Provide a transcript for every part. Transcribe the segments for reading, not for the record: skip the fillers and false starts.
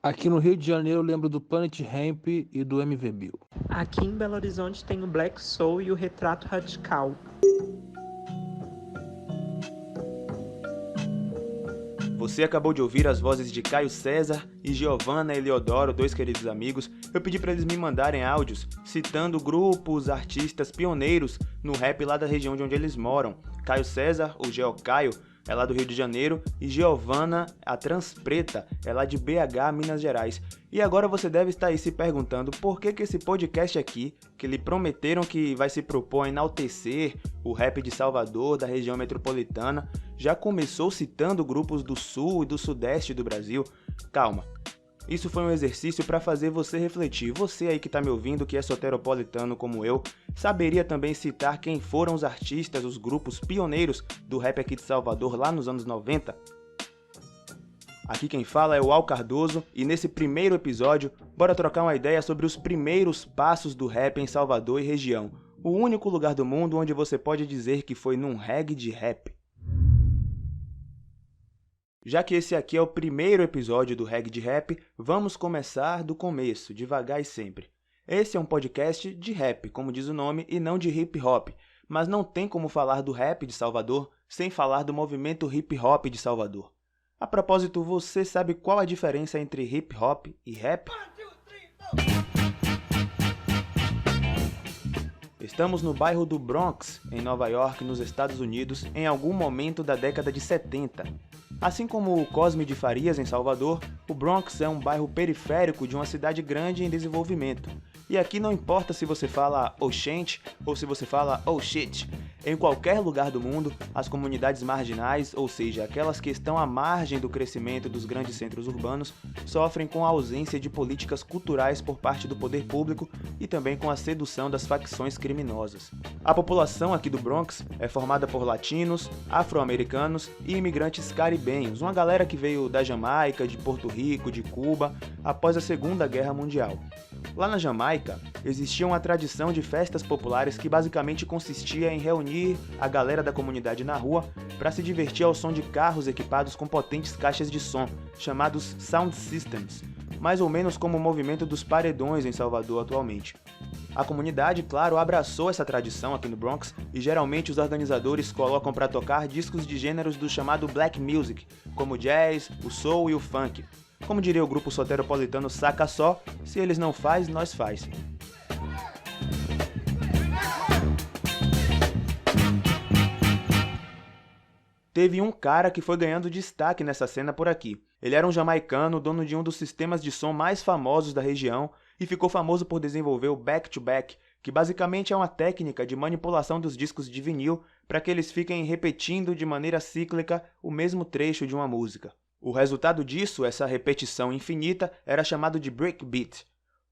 Aqui no Rio de Janeiro eu lembro do Planet Hemp e do MV Bill. Aqui em Belo Horizonte tem o Black Soul e o Retrato Radical. Você acabou de ouvir as vozes de Caio César e Giovanna Eliodoro, dois queridos amigos. Eu pedi para eles me mandarem áudios citando grupos, artistas pioneiros no rap lá da região de onde eles moram. Caio César, o Geocaio, é lá do Rio de Janeiro, e Giovanna, a Transpreta, é lá de BH, Minas Gerais. E agora você deve estar aí se perguntando por que esse podcast aqui, que lhe prometeram que vai se propor a enaltecer o rap de Salvador, da região metropolitana, já começou citando grupos do sul e do sudeste do Brasil. Calma. Isso foi um exercício para fazer você refletir. Você aí que está me ouvindo, que é soteropolitano como eu, saberia também citar quem foram os artistas, os grupos pioneiros do rap aqui de Salvador lá nos anos 90? Aqui quem fala é o Al Cardoso e nesse primeiro episódio, bora trocar uma ideia sobre os primeiros passos do rap em Salvador e região. O único lugar do mundo onde você pode dizer que foi num reggae de rap. Já que esse aqui é o primeiro episódio do Reggae de Rap, vamos começar do começo, devagar e sempre. Esse é um podcast de rap, como diz o nome, e não de hip hop, mas não tem como falar do rap de Salvador sem falar do movimento hip hop de Salvador. A propósito, você sabe qual a diferença entre hip hop e rap? Estamos no bairro do Bronx, em Nova York, nos Estados Unidos, em algum momento da década de 70. Assim como o Cosme de Farias, em Salvador, o Bronx é um bairro periférico de uma cidade grande em desenvolvimento. E aqui não importa se você fala oxente ou se você fala oh shit. Em qualquer lugar do mundo, as comunidades marginais, ou seja, aquelas que estão à margem do crescimento dos grandes centros urbanos, sofrem com a ausência de políticas culturais por parte do poder público e também com a sedução das facções criminosas. A população aqui do Bronx é formada por latinos, afro-americanos e imigrantes caribenhos, uma galera que veio da Jamaica, de Porto Rico, de Cuba, após a Segunda Guerra Mundial. Lá na Jamaica, existia uma tradição de festas populares que basicamente consistia em reunir a galera da comunidade na rua para se divertir ao som de carros equipados com potentes caixas de som, chamados sound systems, mais ou menos como o movimento dos paredões em Salvador atualmente. A comunidade, claro, abraçou essa tradição aqui no Bronx e geralmente os organizadores colocam para tocar discos de gêneros do chamado black music, como o jazz, o soul e o funk. Como diria o grupo soteropolitano Saca Só, se eles não faz, nós faz. Teve um cara que foi ganhando destaque nessa cena por aqui. Ele era um jamaicano, dono de um dos sistemas de som mais famosos da região e ficou famoso por desenvolver o back-to-back, que basicamente é uma técnica de manipulação dos discos de vinil para que eles fiquem repetindo de maneira cíclica o mesmo trecho de uma música. O resultado disso, essa repetição infinita, era chamado de breakbeat.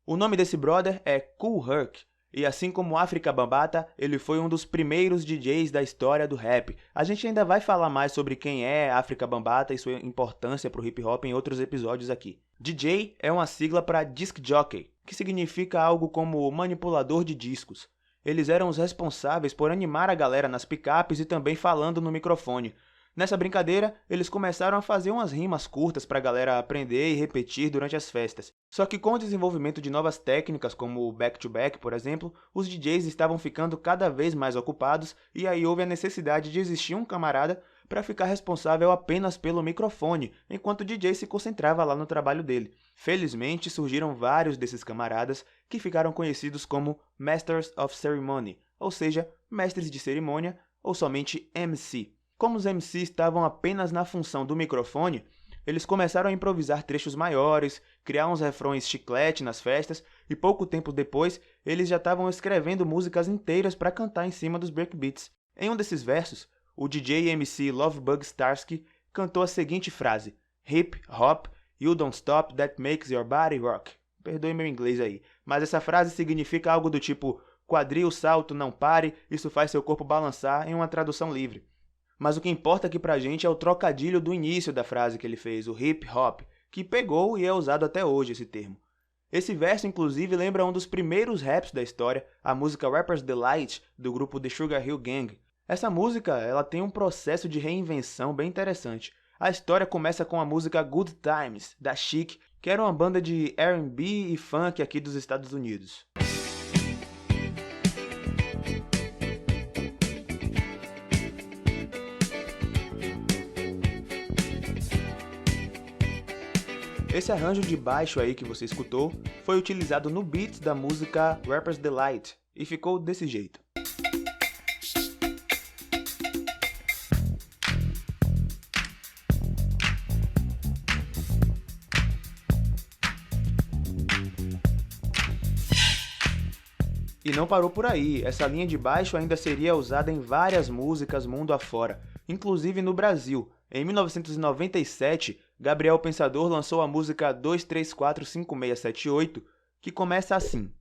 O nome desse brother é Kool Herc, e assim como Afrika Bambaataa, ele foi um dos primeiros DJs da história do rap. A gente ainda vai falar mais sobre quem é Afrika Bambaataa e sua importância para o hip hop em outros episódios aqui. DJ é uma sigla para disc jockey, que significa algo como manipulador de discos. Eles eram os responsáveis por animar a galera nas picapes e também falando no microfone. Nessa brincadeira, eles começaram a fazer umas rimas curtas para a galera aprender e repetir durante as festas. Só que com o desenvolvimento de novas técnicas, como o back-to-back, por exemplo, os DJs estavam ficando cada vez mais ocupados e aí houve a necessidade de existir um camarada para ficar responsável apenas pelo microfone, enquanto o DJ se concentrava lá no trabalho dele. Felizmente, surgiram vários desses camaradas que ficaram conhecidos como Masters of Ceremony, ou seja, mestres de cerimônia ou somente MC. Como os MCs estavam apenas na função do microfone, eles começaram a improvisar trechos maiores, criar uns refrões chiclete nas festas e pouco tempo depois eles já estavam escrevendo músicas inteiras para cantar em cima dos breakbeats. Em um desses versos, o DJ e MC Lovebug Starski cantou a seguinte frase: "Hip hop, you don't stop, that makes your body rock." Perdoe meu inglês aí, mas essa frase significa algo do tipo quadril, salto, não pare, isso faz seu corpo balançar, em uma tradução livre. Mas o que importa aqui pra gente é o trocadilho do início da frase que ele fez, o hip hop, que pegou e é usado até hoje esse termo. Esse verso, inclusive, lembra um dos primeiros raps da história, a música Rapper's Delight, do grupo The Sugar Hill Gang. Essa música ela tem um processo de reinvenção bem interessante. A história começa com a música Good Times, da Chic, que era uma banda de R&B e funk aqui dos Estados Unidos. Esse arranjo de baixo aí que você escutou foi utilizado no beat da música Rapper's Delight e ficou desse jeito. E não parou por aí, essa linha de baixo ainda seria usada em várias músicas mundo afora, inclusive no Brasil. Em 1997, Gabriel Pensador lançou a música 2345678, que começa assim.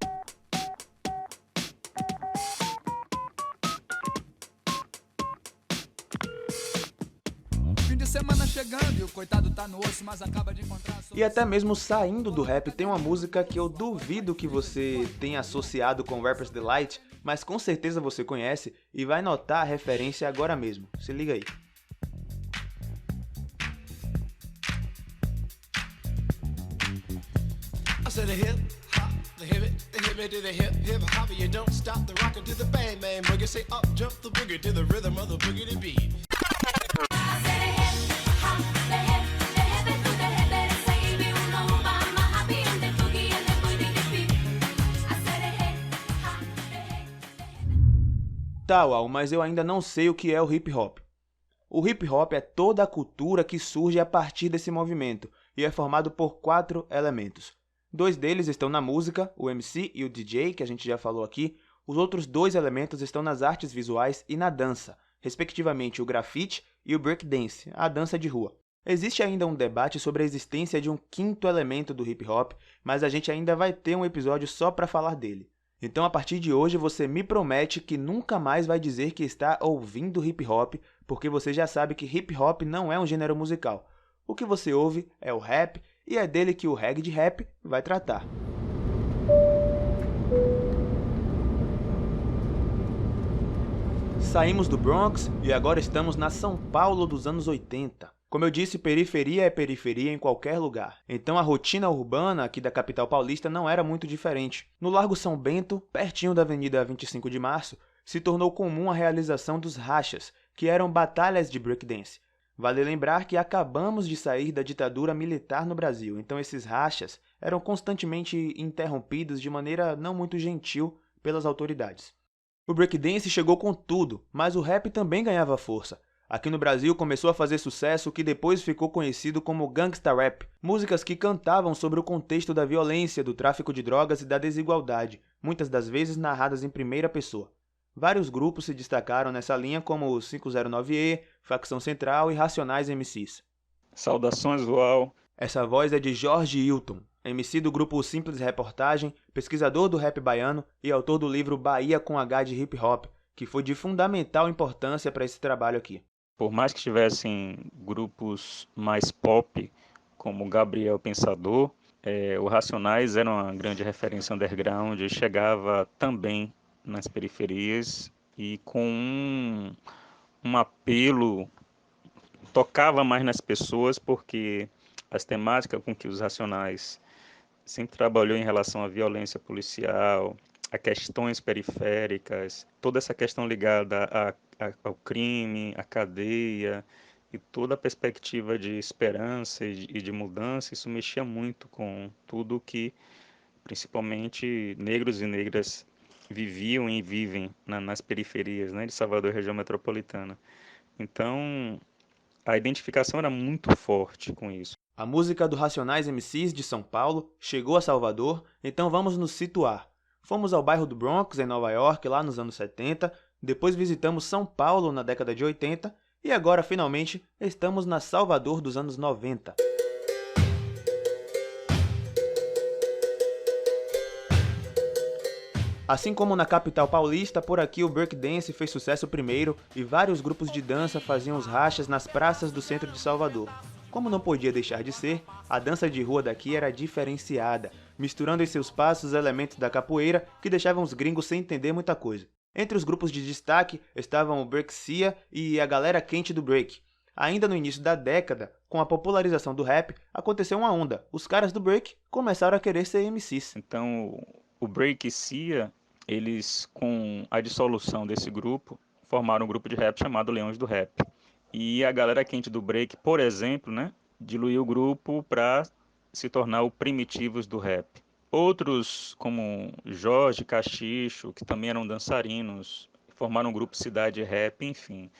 Fim de semana chegando e o coitado tá no osso, mas acaba de encontrar... E até mesmo saindo do rap, tem uma música que eu duvido que você tenha associado com Rapper's Delight, mas com certeza você conhece e vai notar a referência agora mesmo. Se liga aí. I said a hip hop, the hip it to the hip hop, you don't stop the rockin' to the bang bang boogie. Say up jump the boogie to the rhythm of the boogie to beat. Tá, Uau, mas eu ainda não sei o que é o hip hop. O hip hop é toda a cultura que surge a partir desse movimento e é formado por 4 elementos. 2 deles estão na música, o MC e o DJ, que a gente já falou aqui. Os outros 2 elementos estão nas artes visuais e na dança, respectivamente o grafite e o breakdance, a dança de rua. Existe ainda um debate sobre a existência de um 5º elemento do hip hop, mas a gente ainda vai ter um episódio só para falar dele. Então, a partir de hoje, você me promete que nunca mais vai dizer que está ouvindo hip hop, porque você já sabe que hip hop não é um gênero musical. O que você ouve é o rap, e é dele que o Reg de Rap vai tratar. Saímos do Bronx e agora estamos na São Paulo dos anos 80. Como eu disse, periferia é periferia em qualquer lugar. Então a rotina urbana aqui da capital paulista não era muito diferente. No Largo São Bento, pertinho da Avenida 25 de Março, se tornou comum a realização dos rachas, que eram batalhas de breakdance. Vale lembrar que acabamos de sair da ditadura militar no Brasil, então esses rachas eram constantemente interrompidos de maneira não muito gentil pelas autoridades. O breakdance chegou com tudo, mas o rap também ganhava força. Aqui no Brasil começou a fazer sucesso o que depois ficou conhecido como gangsta rap, músicas que cantavam sobre o contexto da violência, do tráfico de drogas e da desigualdade, muitas das vezes narradas em primeira pessoa. Vários grupos se destacaram nessa linha como o 509E, Facção Central e Racionais MCs. Saudações, Uau! Essa voz é de Jorge Hilton, MC do grupo Simples Reportagem, pesquisador do rap baiano e autor do livro Bahia com H de Hip Hop, que foi de fundamental importância para esse trabalho aqui. Por mais que tivessem grupos mais pop, como Gabriel Pensador, o Racionais era uma grande referência underground e chegava também nas periferias e com um apelo, tocava mais nas pessoas porque as temáticas com que os Racionais sempre trabalhou em relação à violência policial, a questões periféricas, toda essa questão ligada ao crime, à cadeia e toda a perspectiva de esperança e de mudança, isso mexia muito com tudo que, principalmente, negros e negras viviam e vivem nas periferias, né, de Salvador, região metropolitana. Então, a identificação era muito forte com isso. A música do Racionais MCs de São Paulo chegou a Salvador, então vamos nos situar. Fomos ao bairro do Bronx, em Nova York, lá nos anos 70, depois visitamos São Paulo na década de 80 e agora, finalmente, estamos na Salvador dos anos 90. Assim como na capital paulista, por aqui o breakdance fez sucesso primeiro e vários grupos de dança faziam os rachas nas praças do centro de Salvador. Como não podia deixar de ser, a dança de rua daqui era diferenciada, misturando em seus passos elementos da capoeira que deixavam os gringos sem entender muita coisa. Entre os grupos de destaque estavam o Breakcia e a galera quente do break. Ainda no início da década, Com a popularização do rap, aconteceu uma onda. Os caras do break começaram a querer ser MCs. Então, o Break e Cia, eles, com a dissolução desse grupo, formaram um grupo de rap chamado Leões do Rap. E a galera quente do Break, por exemplo, né, diluiu o grupo para se tornar o Primitivos do Rap. Outros, como Jorge, Cachicho, que também eram dançarinos, formaram um grupo Cidade Rap, enfim.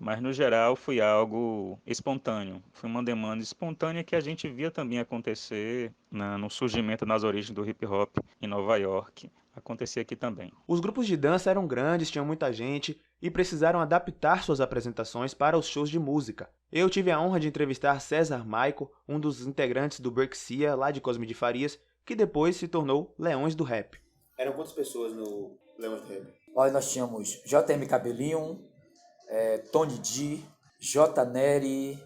Mas, no geral, foi algo espontâneo. Foi uma demanda espontânea que a gente via também acontecer no surgimento, nas origens do hip-hop em Nova York. Acontecia aqui também. Os grupos de dança eram grandes, tinham muita gente e precisaram adaptar suas apresentações para os shows de música. Eu tive a honra de entrevistar César Maico, um dos integrantes do Break Cia, lá de Cosme de Farias, que depois se tornou Leões do Rap. Eram quantas pessoas no Leões do Rap? Olha, nós tínhamos JM Cabelinho, Tony D, J. Nery,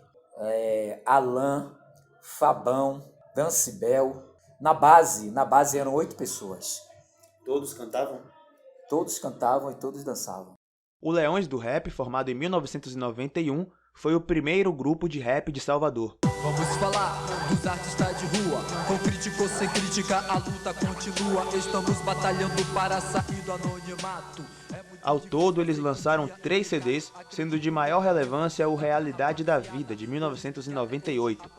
Alan, Fabão, Dancibel. Na base eram 8 pessoas. Todos cantavam? Todos cantavam e todos dançavam. O Leões do Rap, formado em 1991, foi o primeiro grupo de rap de Salvador. Vamos falar dos artistas de rua. Com crítica ou sem crítica, a luta continua. Estamos batalhando para sair do anonimato. Ao todo, eles lançaram 3 CDs, sendo de maior relevância o Realidade da Vida, de 1998.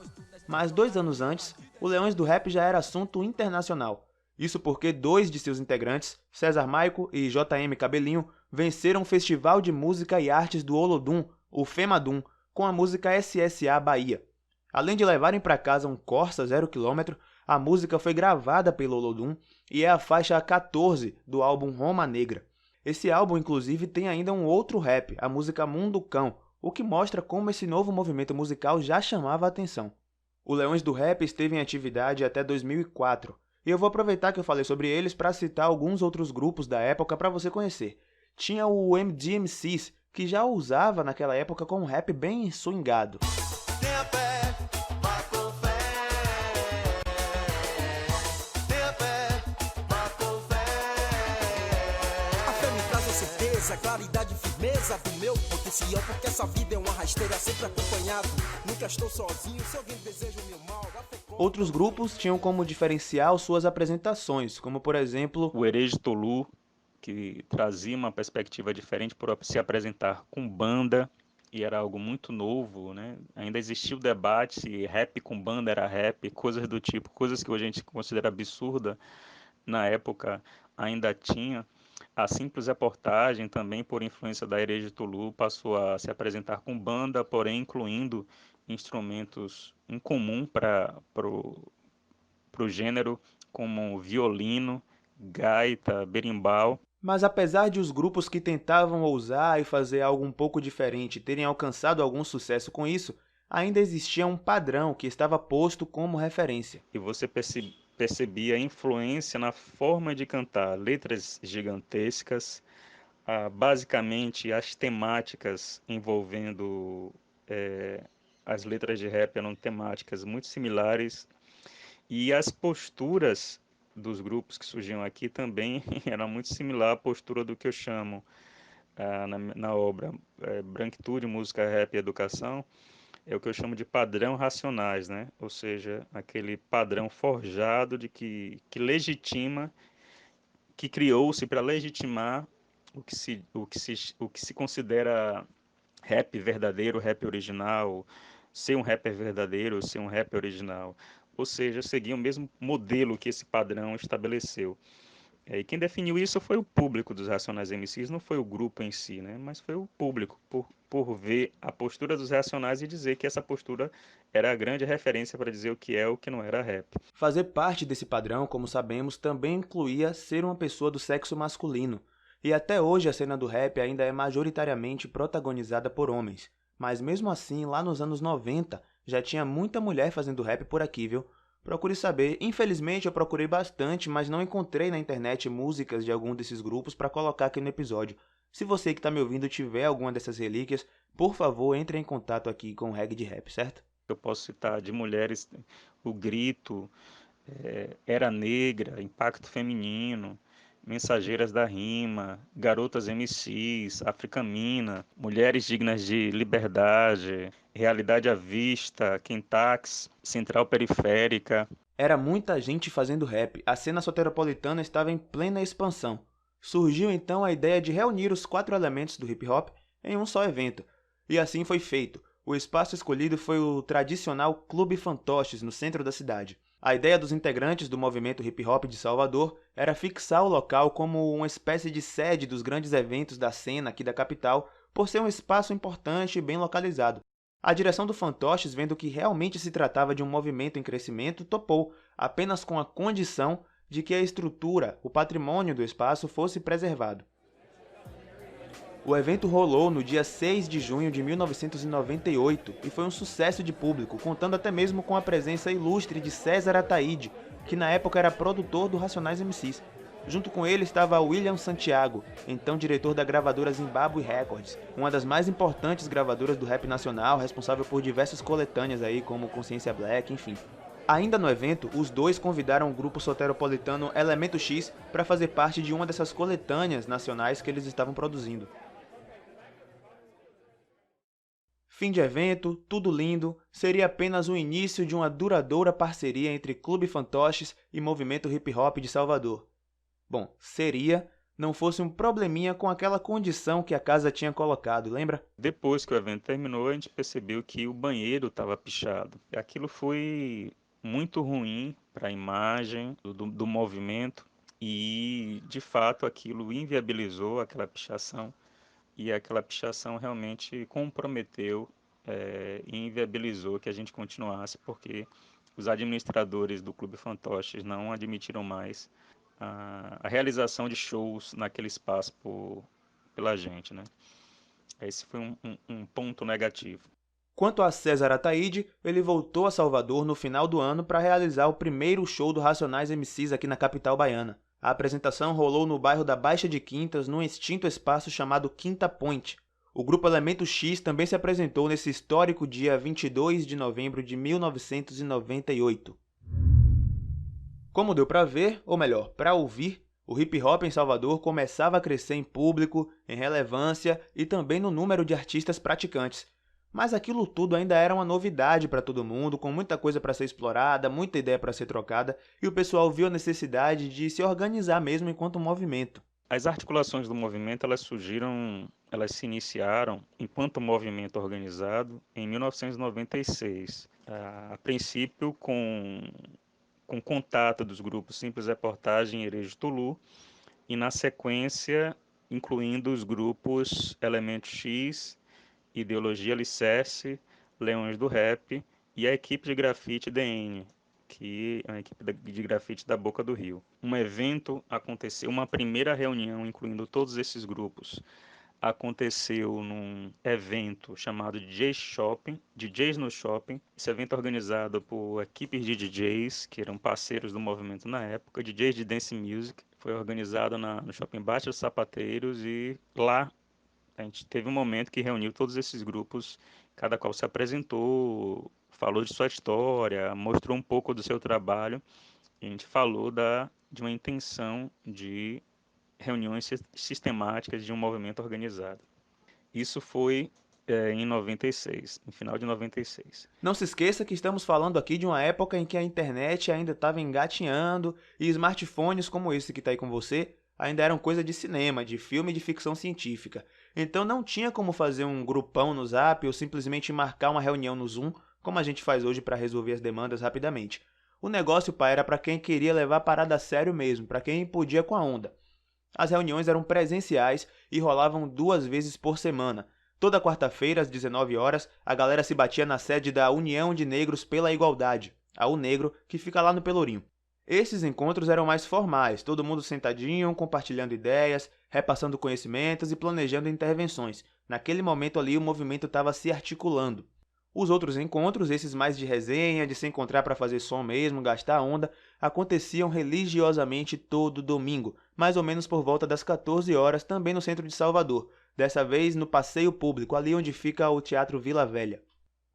Mas 2 anos antes, o Leões do Rap já era assunto internacional. Isso porque 2 de seus integrantes, César Maico e JM Cabelinho, venceram o Festival de Música e Artes do Olodum, o FEMADUM, com a música SSA Bahia. Além de levarem para casa um Corsa 0 km, a música foi gravada pelo Olodum e é a faixa 14 do álbum Roma Negra. Esse álbum, inclusive, tem ainda um outro rap, a música Mundo Cão, o que mostra como esse novo movimento musical já chamava a atenção. O Leões do Rap esteve em atividade até 2004, e eu vou aproveitar que eu falei sobre eles para citar alguns outros grupos da época para você conhecer. Tinha o MDMCs, que já usava naquela época com um rap bem swingado. Tenha fé, vá com fé. Tenha fé, vá com fé. A fé me traz a certeza, claridade e firmeza do meu potencial, porque essa vida é uma rasteira, sempre acompanhado. Nunca estou sozinho, se alguém deseja o meu mal. Outros grupos tinham como diferencial suas apresentações, como por exemplo O Herege Tolu, que trazia uma perspectiva diferente por se apresentar com banda, e era algo muito novo, né? Ainda existia o debate se rap com banda era rap, coisas do tipo, coisas que hoje a gente considera absurda, na época ainda tinha. A simples reportagem, também por influência da Herege Tolu, passou a se apresentar com banda, porém incluindo instrumentos em comum para o gênero, como violino, gaita, berimbau. Mas apesar de os grupos que tentavam ousar e fazer algo um pouco diferente terem alcançado algum sucesso com isso, ainda existia um padrão que estava posto como referência. E você percebia a influência na forma de cantar, letras gigantescas, basicamente as temáticas envolvendo as letras de rap eram temáticas muito similares, e as posturas dos grupos que surgiam aqui também era muito similar à postura do que eu chamo na obra Branquitude, Música, Rap e Educação, é o que eu chamo de padrão Racionais, né? Ou seja, aquele padrão forjado de que legitima, que criou-se para legitimar o que se considera rap verdadeiro, rap original, ser um rapper verdadeiro, ser um rap original. Ou seja, seguia o mesmo modelo que esse padrão estabeleceu. E quem definiu isso foi o público dos Racionais MCs, não foi o grupo em si, né? Mas foi o público, por ver a postura dos Racionais e dizer que essa postura era a grande referência para dizer o que é o que não era rap. Fazer parte desse padrão, como sabemos, também incluía ser uma pessoa do sexo masculino. E até hoje a cena do rap ainda é majoritariamente protagonizada por homens. Mas mesmo assim, lá nos anos 90, já tinha muita mulher fazendo rap por aqui, viu? Procure saber. Infelizmente eu procurei bastante, mas não encontrei na internet músicas de algum desses grupos para colocar aqui no episódio. Se você que está me ouvindo tiver alguma dessas relíquias, por favor, entre em contato aqui com o Reg de Rap, certo? Eu posso citar de mulheres o Grito, Era Negra, Impacto Feminino, Mensageiras da Rima, Garotas MCs, Africamina, Mulheres Dignas de Liberdade, Realidade à Vista, Quintax, Central Periférica. Era muita gente fazendo rap, a cena soteropolitana estava em plena expansão. Surgiu então a ideia de reunir os 4 elementos do hip hop em um só evento, e assim foi feito. O espaço escolhido foi o tradicional Clube Fantoches, no centro da cidade. A ideia dos integrantes do movimento hip hop de Salvador era fixar o local como uma espécie de sede dos grandes eventos da cena aqui da capital, por ser um espaço importante e bem localizado. A direção do Fantoches, vendo que realmente se tratava de um movimento em crescimento, topou, apenas com a condição de que a estrutura, o patrimônio do espaço fosse preservado. O evento rolou no dia 6 de junho de 1998 e foi um sucesso de público, contando até mesmo com a presença ilustre de César Ataíde, que na época era produtor do Racionais MCs. Junto com ele estava William Santiago, então diretor da gravadora Zimbabwe Records, uma das mais importantes gravadoras do rap nacional, responsável por diversas coletâneas aí, como Consciência Black, enfim. Ainda no evento, os dois convidaram o grupo soteropolitano Elemento X para fazer parte de uma dessas coletâneas nacionais que eles estavam produzindo. Fim de evento, tudo lindo, seria apenas o início de uma duradoura parceria entre Clube Fantoches e Movimento Hip Hop de Salvador. Bom, seria, não fosse um probleminha com aquela condição que a casa tinha colocado, lembra? Depois que o evento terminou, a gente percebeu que o banheiro estava pichado. Aquilo foi muito ruim para a imagem do movimento e, de fato, aquilo inviabilizou aquela pichação e aquela pichação realmente comprometeu e inviabilizou que a gente continuasse, porque os administradores do Clube Fantoches não admitiram mais a realização de shows naquele espaço pela gente, né? Esse foi um ponto negativo. Quanto a César Ataíde, ele voltou a Salvador no final do ano para realizar o primeiro show do Racionais MCs aqui na capital baiana. A apresentação rolou no bairro da Baixa de Quintas, num extinto espaço chamado Quinta Point. O grupo Elemento X também se apresentou nesse histórico dia 22 de novembro de 1998. Como deu para ver, ou melhor, para ouvir, o hip hop em Salvador começava a crescer em público, em relevância e também no número de artistas praticantes. Mas aquilo tudo ainda era uma novidade para todo mundo, com muita coisa para ser explorada, muita ideia para ser trocada, e o pessoal viu a necessidade de se organizar mesmo enquanto movimento. As articulações do movimento, elas se iniciaram enquanto movimento organizado em 1996. A princípio com contato dos grupos Simples Reportagem e Herejo Tulu, e na sequência incluindo os grupos Elemento X, Ideologia Alicerce, Leões do Rap e a equipe de grafite DN, que é a equipe de grafite da Boca do Rio. Um evento aconteceu, uma primeira reunião incluindo todos esses grupos, aconteceu num evento chamado DJ Shopping, DJs no Shopping. Esse evento é organizado por equipes de DJs, que eram parceiros do movimento na época, DJs de Dance Music. Foi organizado no Shopping Baixa dos Sapateiros e lá a gente teve um momento que reuniu todos esses grupos, cada qual se apresentou, falou de sua história, mostrou um pouco do seu trabalho. E a gente falou de uma intenção de reuniões sistemáticas de um movimento organizado. Isso foi em 96, no final de 96. Não se esqueça que estamos falando aqui de uma época em que a internet ainda estava engatinhando e smartphones como esse que está aí com você ainda eram coisa de cinema, de filme e de ficção científica. Então não tinha como fazer um grupão no Zap ou simplesmente marcar uma reunião no Zoom, como a gente faz hoje para resolver as demandas rapidamente. O negócio, pai, era para quem queria levar a parada a sério mesmo, para quem podia com a onda. As reuniões eram presenciais e rolavam 2 vezes por semana. Toda quarta-feira, às 19 horas, a galera se batia na sede da União de Negros pela Igualdade, a UNegro, que fica lá no Pelourinho. Esses encontros eram mais formais, todo mundo sentadinho, compartilhando ideias, repassando conhecimentos e planejando intervenções. Naquele momento ali, o movimento estava se articulando. Os outros encontros, esses mais de resenha, de se encontrar para fazer som mesmo, gastar onda, aconteciam religiosamente todo domingo, mais ou menos por volta das 14 horas, também no centro de Salvador, dessa vez no Passeio Público, ali onde fica o Teatro Vila Velha.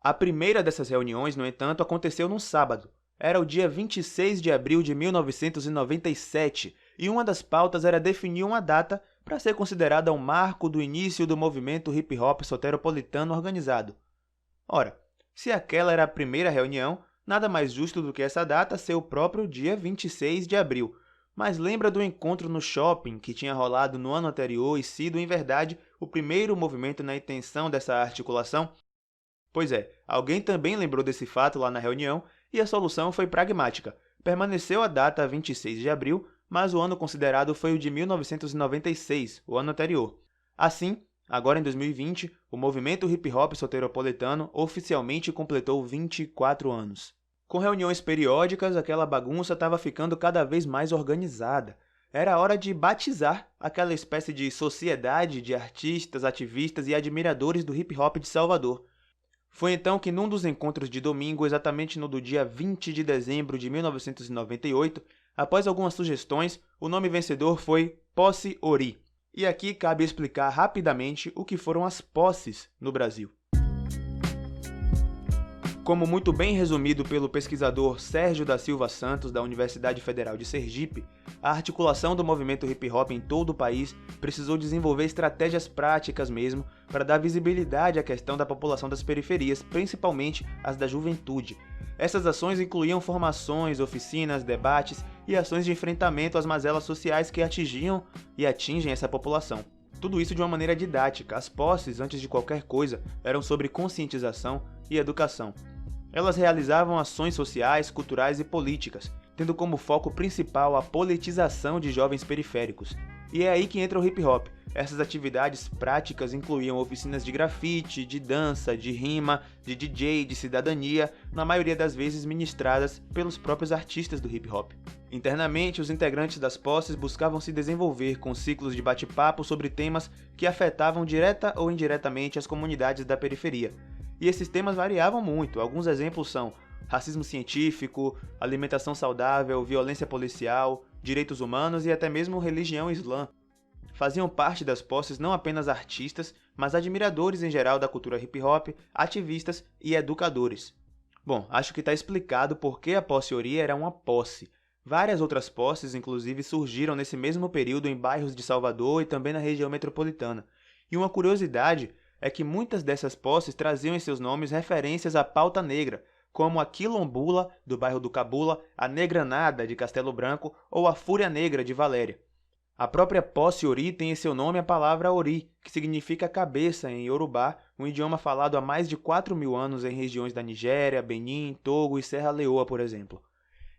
A primeira dessas reuniões, no entanto, aconteceu num sábado. Era o dia 26 de abril de 1997, e uma das pautas era definir uma data para ser considerada um marco do início do movimento hip-hop soteropolitano organizado. Ora, se aquela era a primeira reunião, nada mais justo do que essa data ser o próprio dia 26 de abril. Mas lembra do encontro no shopping que tinha rolado no ano anterior e sido, em verdade, o primeiro movimento na intenção dessa articulação? Pois é, alguém também lembrou desse fato lá na reunião e a solução foi pragmática. Permaneceu a data 26 de abril, mas o ano considerado foi o de 1996, o ano anterior. Assim, agora em 2020, o movimento hip-hop soteropolitano oficialmente completou 24 anos. Com reuniões periódicas, aquela bagunça estava ficando cada vez mais organizada. Era hora de batizar aquela espécie de sociedade de artistas, ativistas e admiradores do hip-hop de Salvador. Foi então que num dos encontros de domingo, exatamente no do dia 20 de dezembro de 1998, após algumas sugestões, o nome vencedor foi Posse Ori. E aqui cabe explicar rapidamente o que foram as posses no Brasil. Como muito bem resumido pelo pesquisador Sérgio da Silva Santos, da Universidade Federal de Sergipe, a articulação do movimento hip-hop em todo o país precisou desenvolver estratégias práticas mesmo para dar visibilidade à questão da população das periferias, principalmente as da juventude. Essas ações incluíam formações, oficinas, debates e ações de enfrentamento às mazelas sociais que atingiam e atingem essa população. Tudo isso de uma maneira didática. As posses, antes de qualquer coisa, eram sobre conscientização e educação. Elas realizavam ações sociais, culturais e políticas, tendo como foco principal a politização de jovens periféricos. E é aí que entra o hip-hop. Essas atividades práticas incluíam oficinas de grafite, de dança, de rima, de DJ, de cidadania, na maioria das vezes ministradas pelos próprios artistas do hip-hop. Internamente, os integrantes das posses buscavam se desenvolver com ciclos de bate-papo sobre temas que afetavam direta ou indiretamente as comunidades da periferia. E esses temas variavam muito. Alguns exemplos são racismo científico, alimentação saudável, violência policial, direitos humanos e até mesmo religião islã. Faziam parte das posses não apenas artistas, mas admiradores em geral da cultura hip-hop, ativistas e educadores. Bom, acho que está explicado por que a Posse Ori era uma posse. Várias outras posses, inclusive, surgiram nesse mesmo período em bairros de Salvador e também na região metropolitana. E uma curiosidade é que muitas dessas posses traziam em seus nomes referências à pauta negra, como a Quilombula, do bairro do Cabula, a Negranada, de Castelo Branco, ou a Fúria Negra, de Valéria. A própria Posse Ori tem em seu nome a palavra Ori, que significa cabeça em Yorubá, um idioma falado há mais de 4.000 anos em regiões da Nigéria, Benin, Togo e Serra Leoa, por exemplo.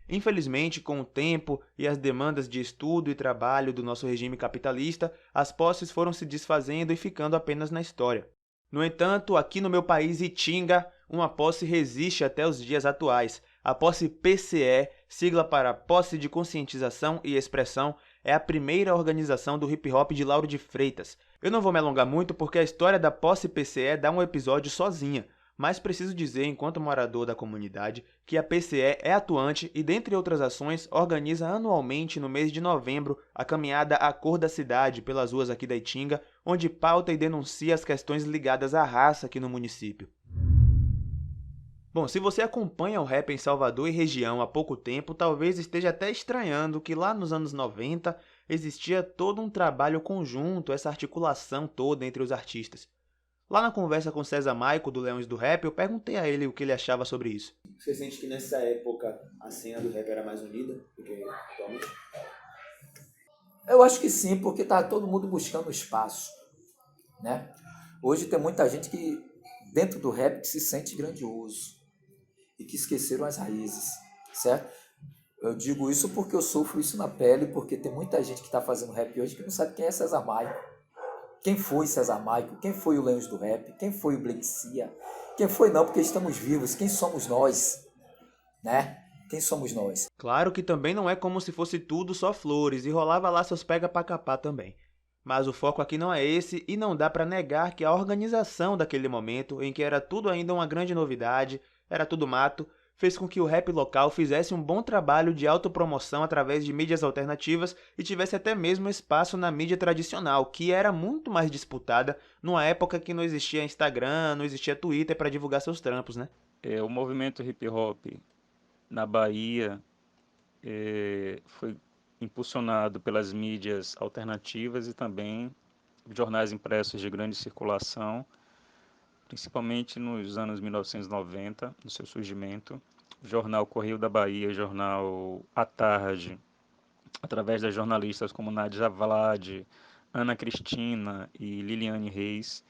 Infelizmente, com o tempo e as demandas de estudo e trabalho do nosso regime capitalista, as posses foram se desfazendo e ficando apenas na história. No entanto, aqui no meu país, Itinga, uma posse resiste até os dias atuais. A posse PCE, sigla para Posse de Conscientização e Expressão, é a primeira organização do hip-hop de Lauro de Freitas. Eu não vou me alongar muito porque a história da posse PCE dá um episódio sozinha, mas preciso dizer, enquanto morador da comunidade, que a PCE é atuante e, dentre outras ações, organiza anualmente, no mês de novembro, a caminhada A Cor da Cidade pelas ruas aqui da Itinga, onde pauta e denuncia as questões ligadas à raça aqui no município. Bom, se você acompanha o rap em Salvador e região há pouco tempo, talvez esteja até estranhando que lá nos anos 90 existia todo um trabalho conjunto, essa articulação toda entre os artistas. Lá na conversa com César Maico, do Leões do Rap, eu perguntei a ele o que ele achava sobre isso. Você sente que nessa época a cena do rap era mais unida do que atualmente? Eu acho que sim, porque tá todo mundo buscando espaço, né? Hoje tem muita gente que, dentro do rap, que se sente grandioso e que esqueceram as raízes, certo? Eu digo isso porque eu sofro isso na pele, porque tem muita gente que está fazendo rap hoje que não sabe quem é César Maico. Quem foi César Maico? Quem foi o Leões do Rap? Quem foi o Blake Cia? Quem foi não, porque estamos vivos. Quem somos nós? Né? Quem somos nós? Claro que também não é como se fosse tudo só flores e rolava lá seus pega pra capar também. Mas o foco aqui não é esse e não dá pra negar que a organização daquele momento, em que era tudo ainda uma grande novidade, era tudo mato, fez com que o rap local fizesse um bom trabalho de autopromoção através de mídias alternativas e tivesse até mesmo espaço na mídia tradicional, que era muito mais disputada numa época que não existia Instagram, não existia Twitter para divulgar seus trampos, né? O movimento hip-hop na Bahia foi impulsionado pelas mídias alternativas e também jornais impressos de grande circulação, principalmente nos anos 1990, no seu surgimento. O jornal Correio da Bahia, o jornal À Tarde, através das jornalistas como Nádia Vlad, Ana Cristina e Liliane Reis,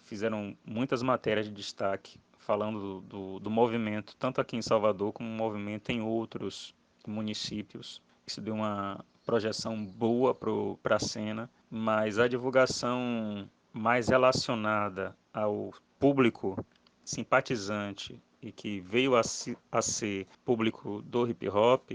fizeram muitas matérias de destaque falando do movimento, tanto aqui em Salvador como o movimento em outros municípios. Isso deu uma projeção boa para a cena, mas a divulgação mais relacionada ao público simpatizante e que veio a ser público do hip hop,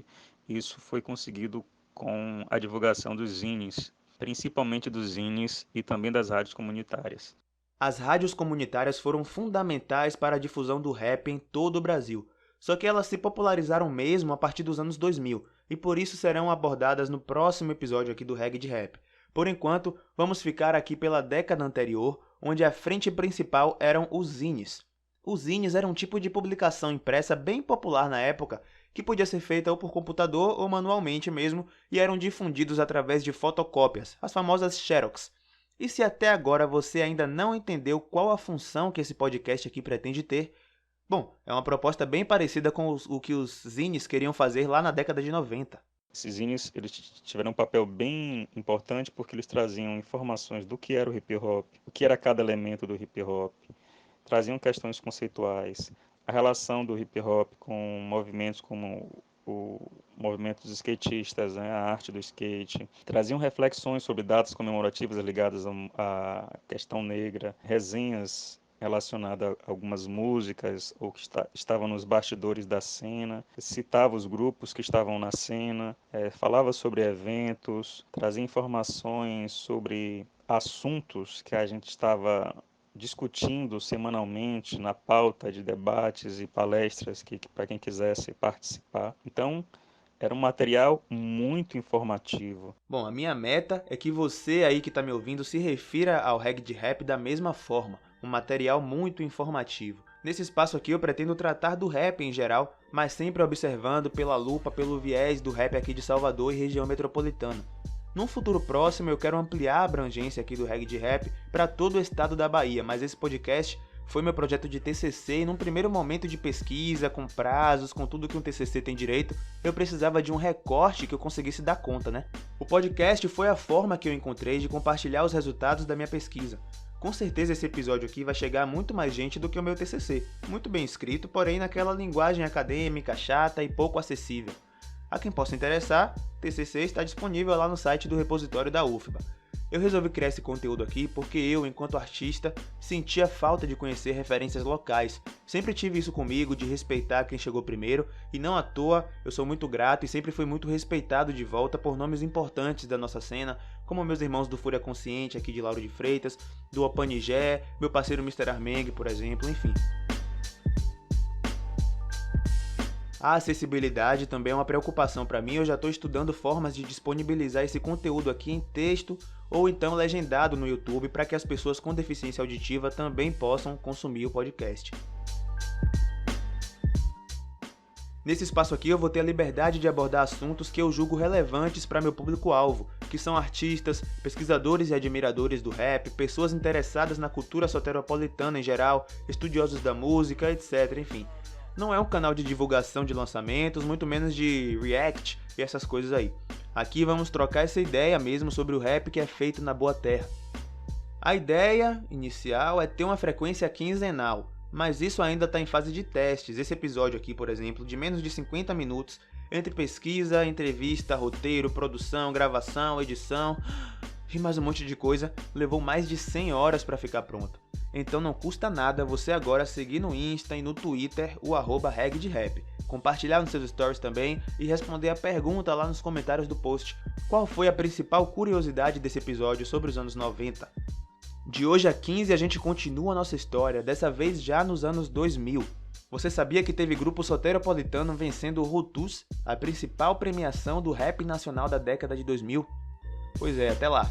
isso foi conseguido com a divulgação dos zines, principalmente dos zines e também das rádios comunitárias. As rádios comunitárias foram fundamentais para a difusão do rap em todo o Brasil, só que elas se popularizaram mesmo a partir dos anos 2000, e por isso serão abordadas no próximo episódio aqui do Reggae de Rap. Por enquanto, vamos ficar aqui pela década anterior, onde a frente principal eram os zines. Os zines eram um tipo de publicação impressa bem popular na época, que podia ser feita ou por computador ou manualmente mesmo, e eram difundidos através de fotocópias, as famosas Xerox. E se até agora você ainda não entendeu qual a função que esse podcast aqui pretende ter, bom, é uma proposta bem parecida com o que os zines queriam fazer lá na década de 90. Esses zines eles tiveram um papel bem importante porque eles traziam informações do que era o hip hop, o que era cada elemento do hip hop, traziam questões conceituais, a relação do hip hop com movimentos como o movimento dos skatistas, né, a arte do skate, traziam reflexões sobre datas comemorativas ligadas à questão negra, resenhas relacionadas a algumas músicas ou que estavam nos bastidores da cena, citava os grupos que estavam na cena, falava sobre eventos, trazia informações sobre assuntos que a gente estava discutindo semanalmente na pauta de debates e palestras que para quem quisesse participar. Então, era um material muito informativo. Bom, a minha meta é que você aí que está me ouvindo se refira ao Reggae de Rap da mesma forma, um material muito informativo. Nesse espaço aqui eu pretendo tratar do rap em geral, mas sempre observando pela lupa, pelo viés do rap aqui de Salvador e região metropolitana. Num futuro próximo eu quero ampliar a abrangência aqui do Reggae de Rap para todo o estado da Bahia, mas esse podcast foi meu projeto de TCC e num primeiro momento de pesquisa, com prazos, com tudo que um TCC tem direito, eu precisava de um recorte que eu conseguisse dar conta, né? O podcast foi a forma que eu encontrei de compartilhar os resultados da minha pesquisa. Com certeza esse episódio aqui vai chegar a muito mais gente do que o meu TCC, muito bem escrito, porém naquela linguagem acadêmica, chata e pouco acessível. A quem possa interessar, TCC está disponível lá no site do repositório da UFBA. Eu resolvi criar esse conteúdo aqui porque eu, enquanto artista, sentia falta de conhecer referências locais. Sempre tive isso comigo, de respeitar quem chegou primeiro, e não à toa eu sou muito grato e sempre fui muito respeitado de volta por nomes importantes da nossa cena, como meus irmãos do Fúria Consciente aqui de Lauro de Freitas, do Opanigé, meu parceiro Mr. Armeng, por exemplo, enfim. A acessibilidade também é uma preocupação para mim, eu já estou estudando formas de disponibilizar esse conteúdo aqui em texto ou então legendado no YouTube para que as pessoas com deficiência auditiva também possam consumir o podcast. Nesse espaço aqui eu vou ter a liberdade de abordar assuntos que eu julgo relevantes para meu público-alvo, que são artistas, pesquisadores e admiradores do rap, pessoas interessadas na cultura soteropolitana em geral, estudiosos da música, etc, enfim. Não é um canal de divulgação de lançamentos, muito menos de react e essas coisas aí. Aqui vamos trocar essa ideia mesmo sobre o rap que é feito na Boa Terra. A ideia inicial é ter uma frequência quinzenal, mas isso ainda está em fase de testes. Esse episódio aqui, por exemplo, de menos de 50 minutos, entre pesquisa, entrevista, roteiro, produção, gravação, edição e mais um monte de coisa, levou mais de 100 horas para ficar pronto. Então não custa nada você agora seguir no Insta e no Twitter o @Reggae de Rap, compartilhar nos seus stories também e responder a pergunta lá nos comentários do post. Qual foi a principal curiosidade desse episódio sobre os anos 90? De hoje a 15 a gente continua a nossa história, dessa vez já nos anos 2000. Você sabia que teve grupo soteropolitano vencendo o Rutus, a principal premiação do rap nacional da década de 2000? Pois é, até lá.